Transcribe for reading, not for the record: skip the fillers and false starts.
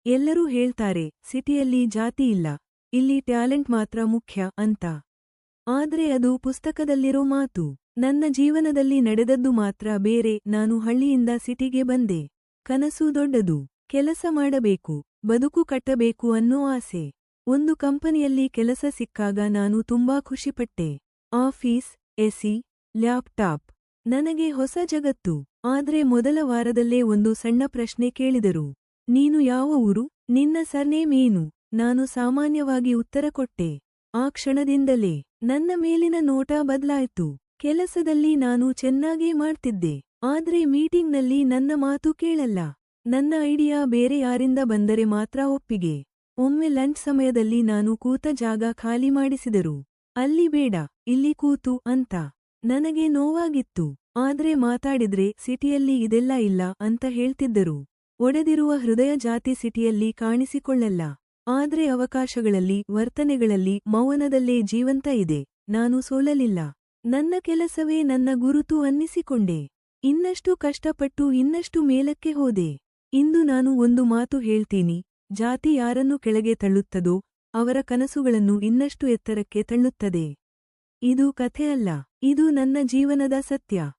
ಎಲ್ಲರೂ ಹೇಳ್ತಾರೆ ಸಿಟಿಯಲ್ಲಿ ಜಾತಿ ಇಲ್ಲ, ಇಲ್ಲಿ ಟ್ಯಾಲೆಂಟ್ ಮಾತ್ರ ಮುಖ್ಯ ಅಂತ. ಆದ್ರೆ ಅದು ಪುಸ್ತಕದಲ್ಲಿರೋ ಮಾತು. ನನ್ನ ಜೀವನದಲ್ಲಿ ನಡೆದದ್ದು ಮಾತ್ರ ಬೇರೆ. ನಾನು ಹಳ್ಳಿಯಿಂದ ಸಿಟಿಗೆ ಬಂದೆ. ಕನಸು ದೊಡ್ಡದು. ಕೆಲಸ ಮಾಡಬೇಕು, ಬದುಕು ಕಟ್ಟಬೇಕು ಅನ್ನೋ ಆಸೆ. ಒಂದು ಕಂಪನಿಯಲ್ಲಿ ಕೆಲಸ ಸಿಕ್ಕಾಗ ನಾನು ತುಂಬಾ ಖುಷಿಪಟ್ಟೆ. Office, AC, laptop. ನನಗೆ ಹೊಸ ಜಗತ್ತು. ಆದ್ರೆ ಮೊದಲ ವಾರದಲ್ಲೇ ಒಂದು ಸಣ್ಣ ಪ್ರಶ್ನೆ ಕೇಳಿದರು. ನೀನು ಯಾವ ಊರು? ನಿನ್ನ ಸರ್ನೇಮ್ ಏನು? ನಾನು ಸಾಮಾನ್ಯವಾಗಿ ಉತ್ತರ ಕೊಟ್ಟೆ. ಆ ಕ್ಷಣದಿಂದಲೇ ನನ್ನ ಮೇಲಿನ ನೋಟ ಬದ್ಲಾಯ್ತು. ಕೆಲಸದಲ್ಲಿ ನಾನು ಚೆನ್ನಾಗೇ ಮಾಡ್ತಿದ್ದೆ. ಆದ್ರೆ ಮೀಟಿಂಗ್ನಲ್ಲಿ ನನ್ನ ಮಾತು ಕೇಳಲ್ಲ. ನನ್ನ ಐಡಿಯಾ ಬೇರೆ ಯಾರಿಂದ ಬಂದರೆ ಮಾತ್ರ ಒಪ್ಪಿಗೆ. ಒಮ್ಮೆ ಲಂಚ್ ಸಮಯದಲ್ಲಿ ನಾನು ಕೂತ ಜಾಗ ಖಾಲಿ ಮಾಡಿಸಿದರು. ಅಲ್ಲಿ ಬೇಡ, ಇಲ್ಲಿ ಕೂತು ಅಂತ. ನನಗೆ ನೋವಾಗಿತ್ತು. ಆದ್ರೆ ಮಾತಾಡಿದ್ರೆ ಸಿಟಿಯಲ್ಲಿ ಇದೆಲ್ಲ ಇಲ್ಲ ಅಂತ ಹೇಳ್ತಿದ್ದರು. ಒಡೆದಿರುವ ಹೃದಯ ಜಾತಿ ಸಿಟಿಯಲ್ಲಿ ಕಾಣಿಸಿಕೊಳ್ಳಲ್ಲ. ಆದ್ರೆ ಅವಕಾಶಗಳಲ್ಲಿ, ವರ್ತನೆಗಳಲ್ಲಿ, ಮೌನದಲ್ಲೇ ಜೀವಂತ ಇದೆ. ನಾನು ಸೋಲಲಿಲ್ಲ. ನನ್ನ ಕೆಲಸವೇ ನನ್ನ ಗುರುತು ಅನ್ನಿಸಿಕೊಂಡೆ. ಇನ್ನಷ್ಟು ಕಷ್ಟಪಟ್ಟು ಇನ್ನಷ್ಟು ಮೇಲಕ್ಕೆ ಹೋದೆ. ಇಂದು ನಾನು ಒಂದು ಮಾತು ಹೇಳ್ತೀನಿ, ಜಾತಿ ಯಾರನ್ನು ಕೆಳಗೆ ತಳ್ಳುತ್ತದೋ ಅವರ ಕನಸುಗಳನ್ನು ಇನ್ನಷ್ಟು ಎತ್ತರಕ್ಕೆ ತಳ್ಳುತ್ತದೆ. ಇದು ಕಥೆ ಅಲ್ಲ, ಇದು ನನ್ನ ಜೀವನದ ಸತ್ಯ.